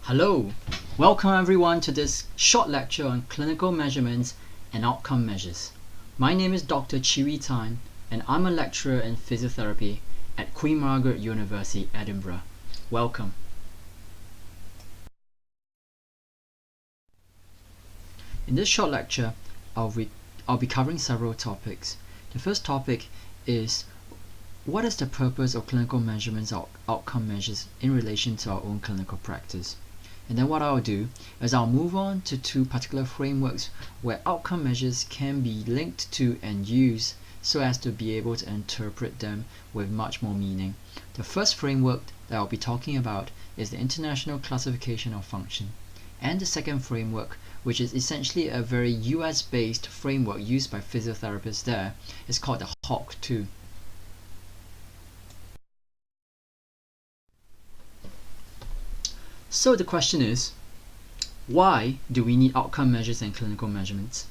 Hello, welcome everyone to this short lecture on clinical measurements and outcome measures. My name is Dr. Chee-Wee and I'm a lecturer in physiotherapy at Queen Margaret University, Edinburgh. Welcome. In this short lecture, I'll be covering several topics. The first topic is what is the purpose of clinical measurements or outcome measures in relation to our own clinical practice? And then what I'll do is I'll move on to two particular frameworks where outcome measures can be linked to and used so as to be able to interpret them with much more meaning. The first framework that I'll be talking about is the International Classification of Function. And the second framework, which is essentially a very US-based framework used by physiotherapists there, is called the Hopto. So the question is, why do we need outcome measures and clinical measurements?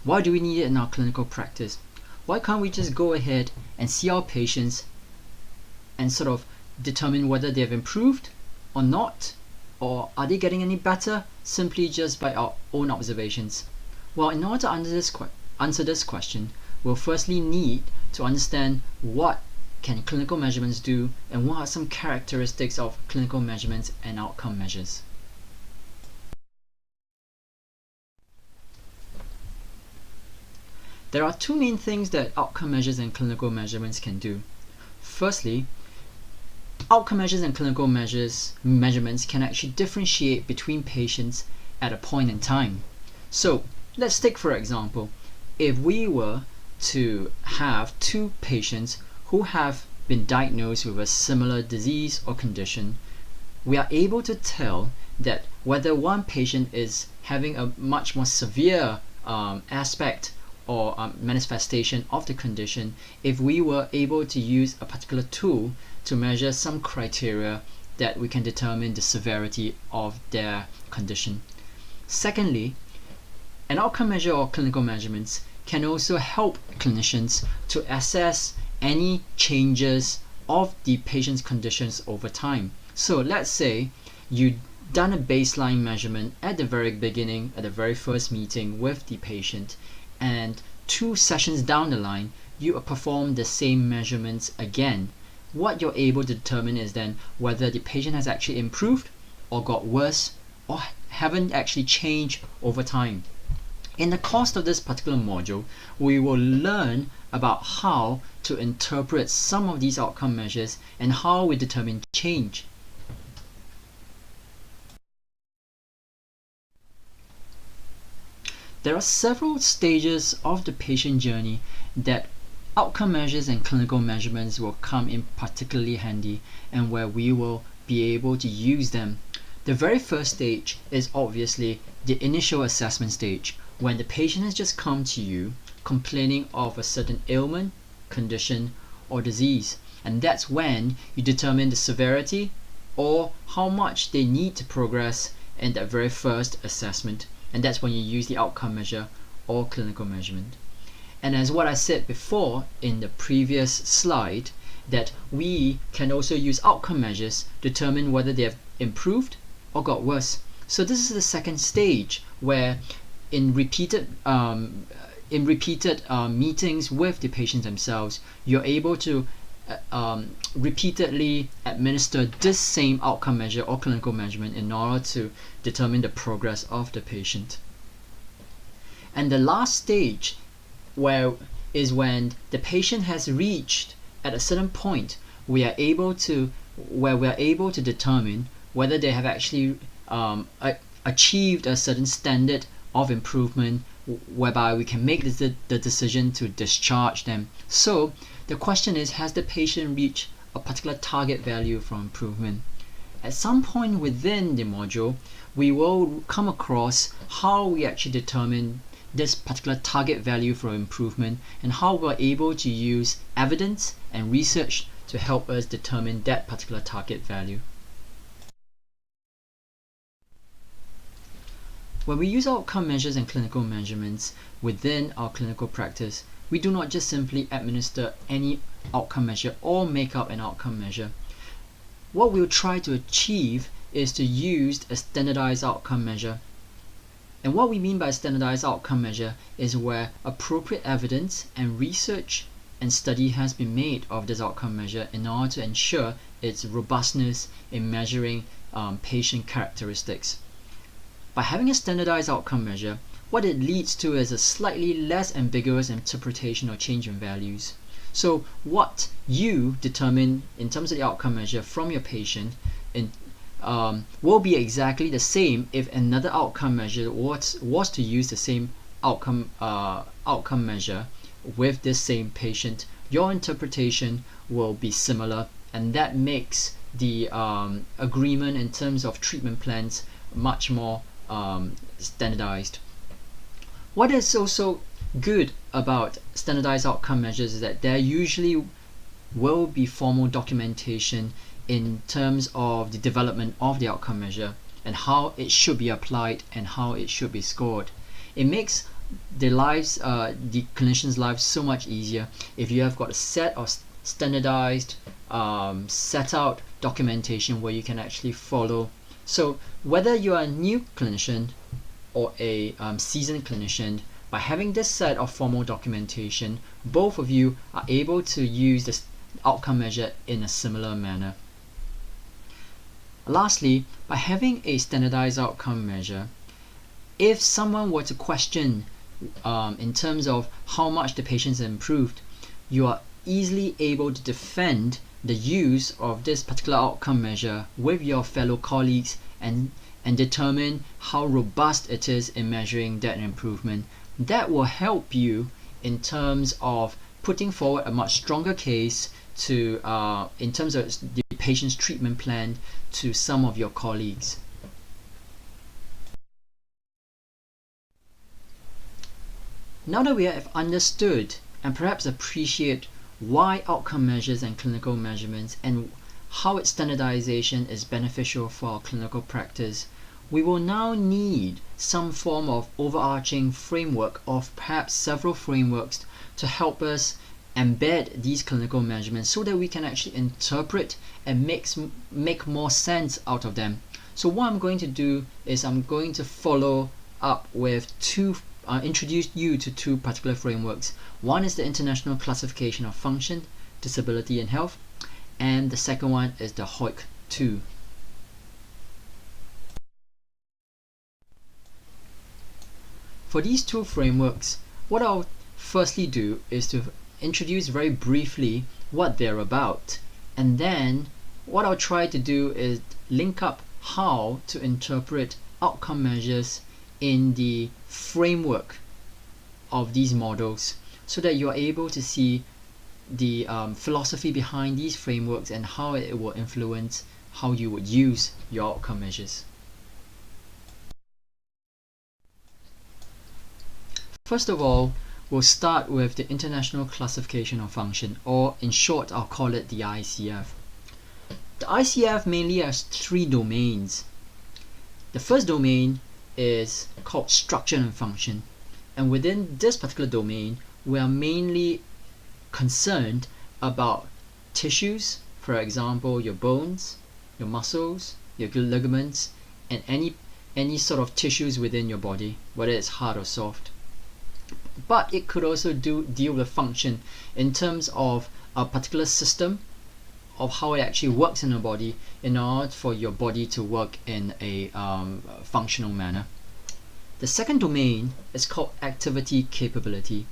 Why do we need it in our clinical practice? Why can't we just go ahead and see our patients and sort of determine whether they have improved or not? Or are they getting any better simply just by our own observations? Well, in order to answer this question, we'll firstly need to understand what can clinical measurements do and what are some characteristics of clinical measurements and outcome measures. There are two main things that outcome measures and clinical measurements can do. Firstly, outcome measures and clinical measurements can actually differentiate between patients at a point in time. So let's take, for example, if we were to have two patients who have been diagnosed with a similar disease or condition, we are able to tell that whether one patient is having a much more severe aspect or manifestation of the condition if we were able to use a particular tool to measure some criteria that we can determine the severity of their condition. Secondly, an outcome measure or clinical measurements can also help clinicians to assess any changes of the patient's conditions over time. So let's say you've done a baseline measurement at the very beginning, at the very first meeting with the patient, and 2 sessions down the line, you perform the same measurements again. What you're able to determine is then whether the patient has actually improved or got worse or haven't actually changed over time. In the course of this particular module, we will learn about how to interpret some of these outcome measures and how we determine change. There are several stages of the patient journey that outcome measures and clinical measurements will come in particularly handy and where we will be able to use them. The very first stage is obviously the initial assessment stage, when the patient has just come to you complaining of a certain ailment, condition, or disease. And that's when you determine the severity or how much they need to progress in that very first assessment. And that's when you use the outcome measure or clinical measurement. And as what I said before in the previous slide, that we can also use outcome measures to determine whether they have improved or got worse. So this is the second stage where in repeated meetings with the patients themselves, you're able to repeatedly administer this same outcome measure or clinical measurement in order to determine the progress of the patient. And the last stage is when the patient has reached at a certain point we are able to determine whether they have actually achieved a certain standard of improvement whereby we can make the decision to discharge them. So the question is, has the patient reached a particular target value for improvement? At some point within the module, we will come across how we actually determine this particular target value for improvement and how we're able to use evidence and research to help us determine that particular target value. When we use outcome measures and clinical measurements within our clinical practice, we do not just simply administer any outcome measure or make up an outcome measure. What we'll try to achieve is to use a standardized outcome measure. And what we mean by standardized outcome measure is where appropriate evidence and research and study has been made of this outcome measure in order to ensure its robustness in measuring patient characteristics. By having a standardized outcome measure, what it leads to is a slightly less ambiguous interpretation or change in values. So what you determine in terms of the outcome measure from your patient will be exactly the same if another outcome measure was to use the same outcome measure with this same patient. Your interpretation will be similar, and that makes the agreement in terms of treatment plans much more standardized. What is also good about standardized outcome measures is that there usually will be formal documentation in terms of the development of the outcome measure and how it should be applied and how it should be scored. It makes the clinicians' lives so much easier if you have got a set of standardized, set out documentation where you can actually follow. So whether you are a new clinician or a seasoned clinician, by having this set of formal documentation, both of you are able to use this outcome measure in a similar manner. Lastly, by having a standardized outcome measure, if someone were to question in terms of how much the patient has improved, you are easily able to defend the use of this particular outcome measure with your fellow colleagues and determine how robust it is in measuring that improvement. That will help you in terms of putting forward a much stronger case to in terms of the patient's treatment plan to some of your colleagues. Now that we have understood and perhaps appreciate why outcome measures and clinical measurements and how its standardization is beneficial for our clinical practice, we will now need some form of overarching framework of perhaps several frameworks to help us embed these clinical measurements so that we can actually interpret and make more sense out of them. So what I'm going to do is I'm going to follow up with introduce you to two particular frameworks. One is the International Classification of Function, Disability and Health, and the second one is the Hopto. For these two frameworks, what I'll firstly do is to introduce very briefly what they're about, and then what I'll try to do is link up how to interpret outcome measures in the framework of these models so that you're able to see the philosophy behind these frameworks and how it will influence how you would use your outcome measures. First of all, we'll start with the International Classification of Function, or in short, I'll call it the ICF. The ICF mainly has three domains. The first domain is called structure and function, and within this particular domain, we are mainly concerned about tissues, for example, your bones, your muscles, your ligaments, and any sort of tissues within your body, whether it's hard or soft. But it could also deal with function in terms of a particular system of how it actually works in the body in order for your body to work in a functional manner. The second domain is called activity capability.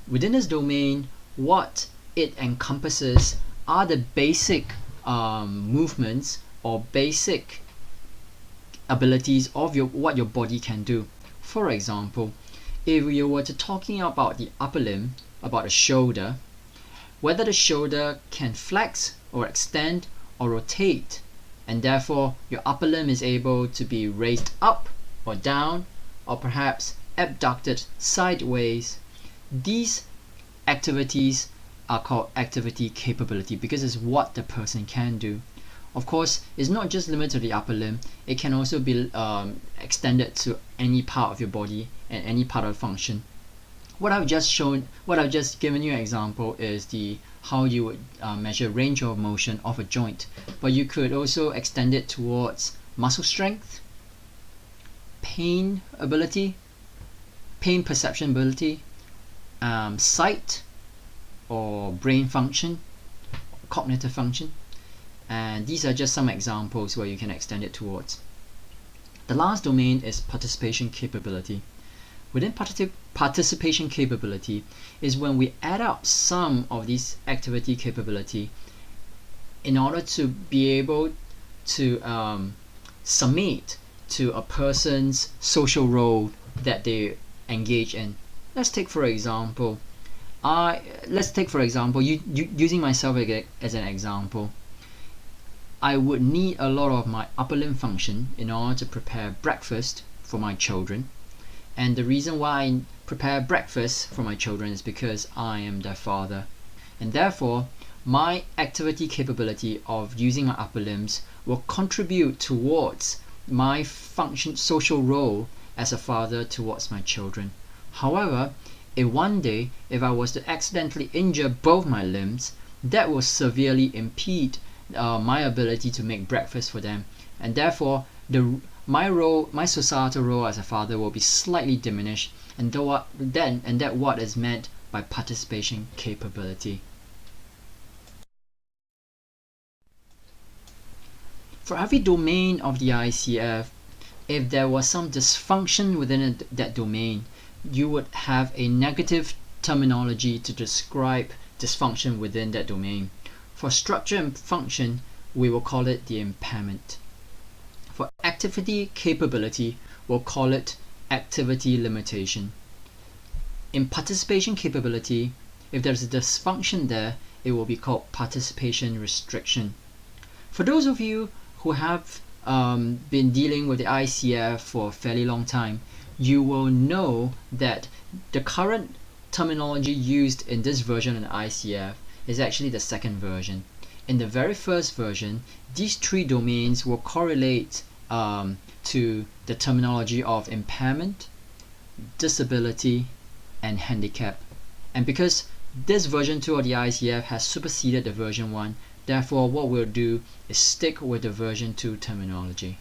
Within this domain, what it encompasses are the basic movements or basic abilities of what your body can do. For example, if you were to talking about the upper limb, about the shoulder, whether the shoulder can flex or extend or rotate, and therefore your upper limb is able to be raised up or down, or perhaps abducted sideways, these activities are called activity capability because it's what the person can do. Of course, it's not just limited to the upper limb, it can also be extended to any part of your body and any part of the function. What I've just given you an example is the how you would measure range of motion of a joint, but you could also extend it towards muscle strength, pain perception ability, sight or brain function, cognitive function, and these are just some examples where you can extend it towards. The last domain is participation capability. Within participation capability is when we add up some of these activity capability in order to be able to summate to a person's social role that they engage in. Let's take for example, using myself as an example. I would need a lot of my upper limb function in order to prepare breakfast for my children. And the reason why I prepare breakfast for my children is because I am their father. And therefore, my activity capability of using my upper limbs will contribute towards my social role as a father towards my children. However, if one day, if I was to accidentally injure both my limbs, that will severely impede my ability to make breakfast for them, and therefore my societal role as a father will be slightly diminished, and that what is meant by participation capability. For every domain of the ICF, if there was some dysfunction within that domain, you would have a negative terminology to describe dysfunction within that domain. For structure and function, we will call it the impairment. For activity capability, we'll call it activity limitation. In participation capability, if there's a dysfunction there, it will be called participation restriction. For those of you who have been dealing with the ICF for a fairly long time, you will know that the current terminology used in this version of the ICF is actually the second version. In the very first version, these three domains will correlate to the terminology of impairment, disability, and handicap. And because this version 2 of the ICF has superseded the version 1, therefore what we'll do is stick with the version 2 terminology.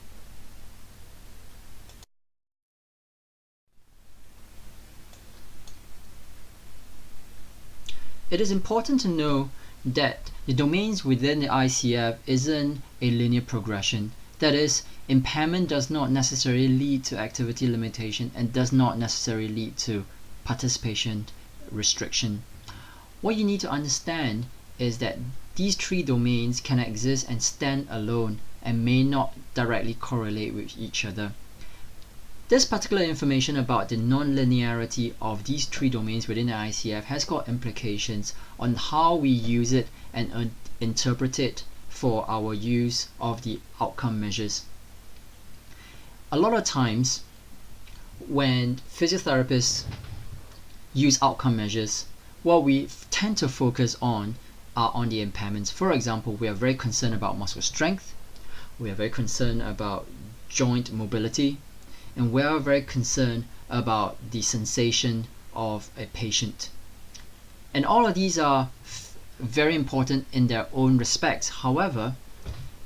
It is important to know that the domains within the ICF isn't a linear progression. That is, impairment does not necessarily lead to activity limitation and does not necessarily lead to participation restriction. What you need to understand is that these three domains can exist and stand alone and may not directly correlate with each other. This particular information about the non-linearity of these three domains within the ICF has got implications on how we use it and interpret it for our use of the outcome measures. A lot of times when physiotherapists use outcome measures, what we tend to focus on are on the impairments. For example, we are very concerned about muscle strength, we are very concerned about joint mobility, and we are very concerned about the sensation of a patient. And all of these are very important in their own respects. However,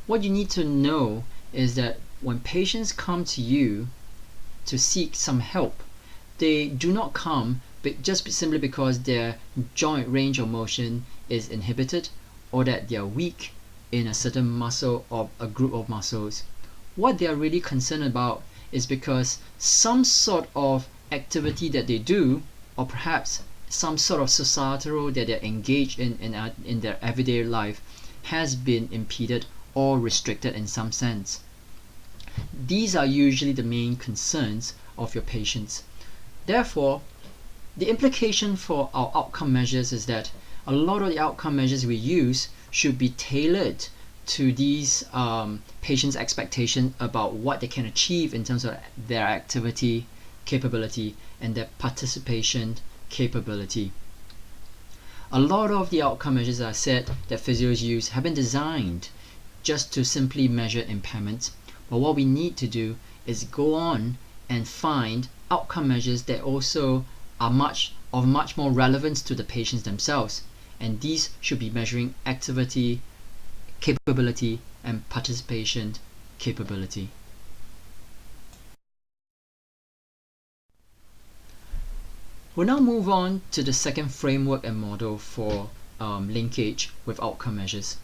what you need to know is that when patients come to you to seek some help, they do not come just simply because their joint range of motion is inhibited or that they are weak in a certain muscle or a group of muscles. What they are really concerned about is because some sort of activity that they do, or perhaps some sort of societal role that they're engaged in their everyday life, has been impeded or restricted in some sense. These are usually the main concerns of your patients. Therefore, the implication for our outcome measures is that a lot of the outcome measures we use should be tailored to these patients' expectation about what they can achieve in terms of their activity capability and their participation capability. A lot of the outcome measures, as I said, that physios use have been designed just to simply measure impairments, but what we need to do is go on and find outcome measures that also are much more relevant to the patients themselves. and these should be measuring activity, capability, and participation capability. We'll now move on to the second framework and model for linkage with outcome measures.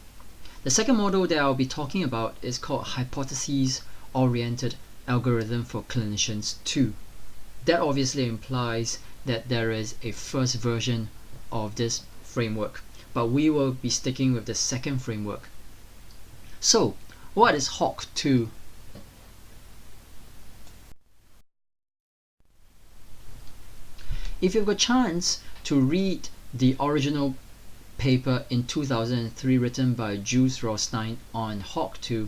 The second model that I'll be talking about is called Hypothesis-Oriented Algorithm for Clinicians 2. That obviously implies that there is a first version of this framework, but we will be sticking with the second framework. So, what is Hopto? If you've got a chance to read the original paper in 2003 written by Jules Rothstein on Hopto,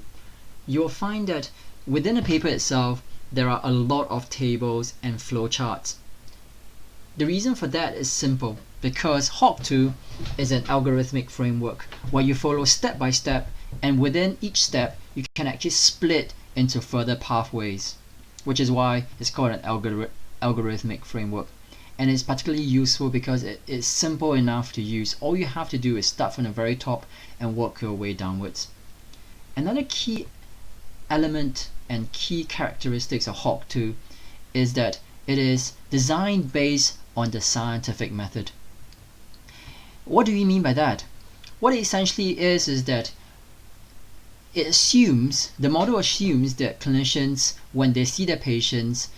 you'll find that within the paper itself there are a lot of tables and flowcharts. The reason for that is simple, because Hopto is an algorithmic framework where you follow step by step, and within each step you can actually split into further pathways, which is why it's called an algorithmic framework. And it's particularly useful because it is simple enough to use. All you have to do is start from the very top and work your way downwards. Another key element and key characteristics of Hopto is that it is designed based on the scientific method. What do we mean by that? What it essentially is that the model assumes that clinicians, when they see their patients,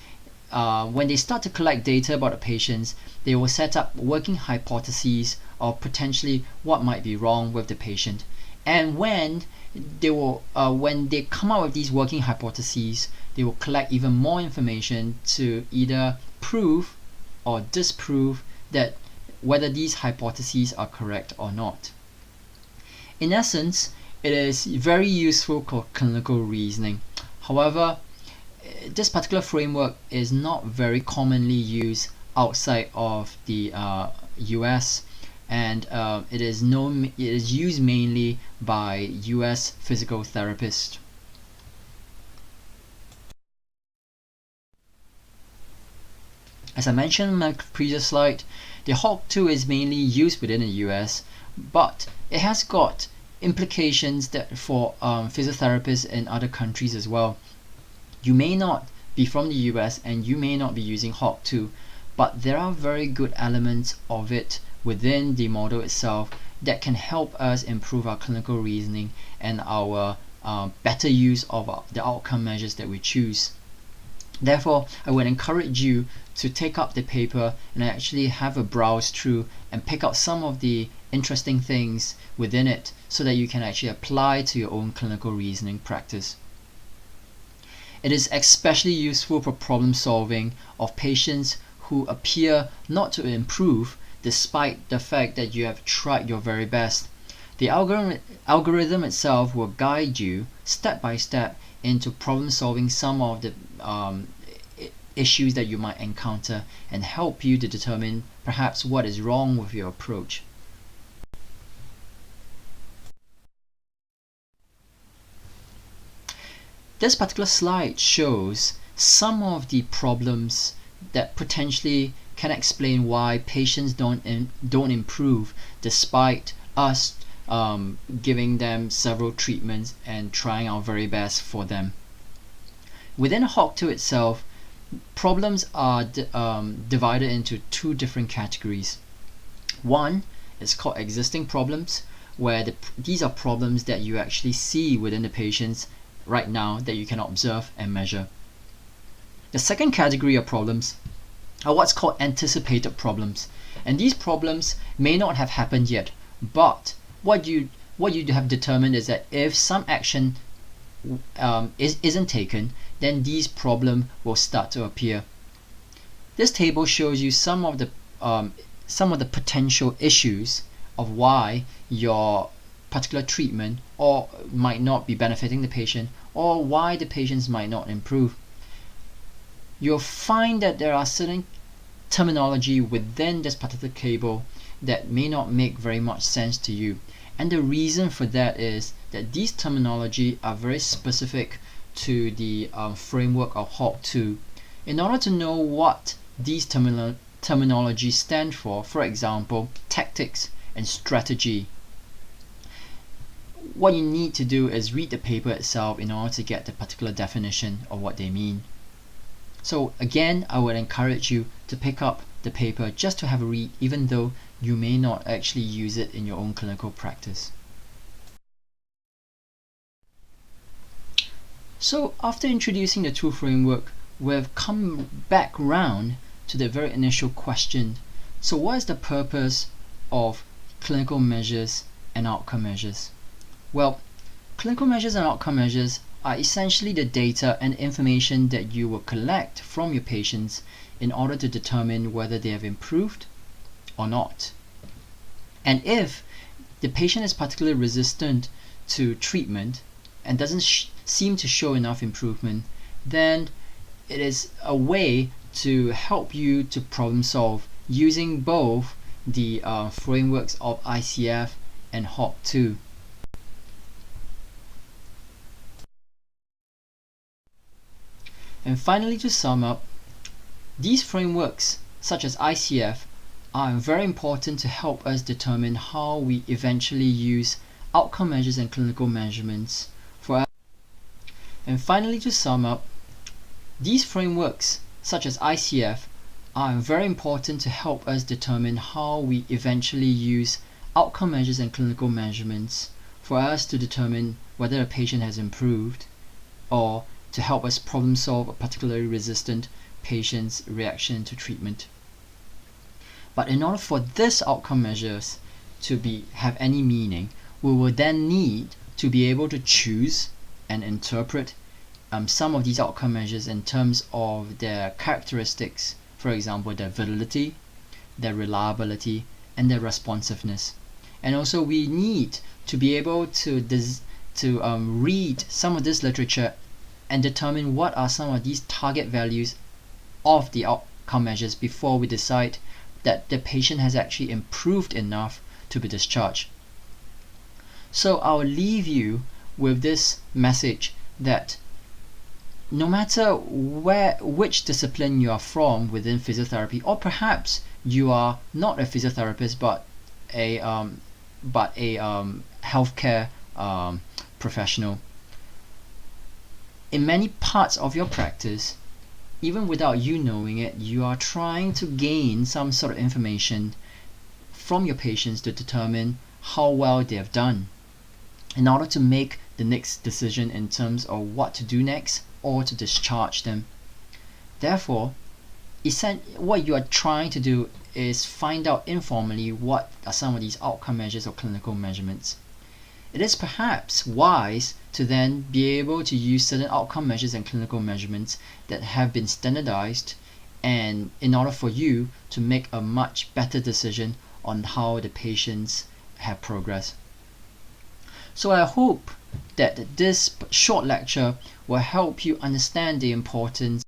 when they start to collect data about the patients, they will set up working hypotheses of potentially what might be wrong with the patient. And when they come out with these working hypotheses, they will collect even more information to either prove or disprove that whether these hypotheses are correct or not. In essence, it is very useful for clinical reasoning. However, this particular framework is not very commonly used outside of the US, and it is used mainly by US physical therapists. As I mentioned in my previous slide, the Hopto is mainly used within the US, but it has got implications that for physiotherapists in other countries as well. You may not be from the US and you may not be using Hopto, but there are very good elements of it within the model itself that can help us improve our clinical reasoning and our better use of the outcome measures that we choose. Therefore, I would encourage you to take up the paper and actually have a browse through and pick out some of the interesting things within it so that you can actually apply to your own clinical reasoning practice. It is especially useful for problem solving of patients who appear not to improve despite the fact that you have tried your very best. The algorithm itself will guide you step by step into problem solving some of the issues that you might encounter and help you to determine perhaps what is wrong with your approach. This particular slide shows some of the problems that potentially can explain why patients don't improve despite us giving them several treatments and trying our very best for them. Within Hopto itself, problems are divided into two different categories. One is called existing problems, where these are problems that you actually see within the patients right now that you can observe and measure. The second category of problems are what's called anticipated problems, and these problems may not have happened yet, but what you have determined is that if some action isn't taken, then these problems will start to appear. This table shows you some of the potential issues of why your particular treatment or might not be benefiting the patient, or why the patients might not improve. You'll find that there are certain terminology within this particular table that may not make very much sense to you, and the reason for that is that these terminology are very specific to the framework of Hopto. In order to know what these terminology stand for example, tactics and strategy. What you need to do is read the paper itself in order to get the particular definition of what they mean. So again, I would encourage you to pick up the paper just to have a read, even though you may not actually use it in your own clinical practice. So after introducing the tool framework, we've come back round to the very initial question. So what is the purpose of clinical measures and outcome measures? Well, clinical measures and outcome measures are essentially the data and information that you will collect from your patients in order to determine whether they have improved or not. And if the patient is particularly resistant to treatment and doesn't seem to show enough improvement, then it is a way to help you to problem solve using both the frameworks of ICF and Hopto. And finally, to sum up, these frameworks such as ICF are very important to help us determine how we eventually use outcome measures and clinical measurements for us. And finally, to sum up, these frameworks such as ICF are very important to help us determine how we eventually use outcome measures and clinical measurements for us to determine whether a patient has improved, or to help us problem solve a particularly resistant patient's reaction to treatment. But in order for this outcome measures to have any meaning, we will then need to be able to choose and interpret some of these outcome measures in terms of their characteristics, for example, their validity, their reliability, and their responsiveness. And also we need to be able to read some of this literature and determine what are some of these target values of the outcome measures before we decide that the patient has actually improved enough to be discharged. So I'll leave you with this message that no matter which discipline you are from within physiotherapy, or perhaps you are not a physiotherapist but a healthcare professional, in many parts of your practice, even without you knowing it, you are trying to gain some sort of information from your patients to determine how well they have done in order to make the next decision in terms of what to do next or to discharge them. Therefore, what you are trying to do is find out informally what are some of these outcome measures or clinical measurements. It is perhaps wise to then be able to use certain outcome measures and clinical measurements that have been standardized, and in order for you to make a much better decision on how the patients have progressed. So I hope that this short lecture will help you understand the importance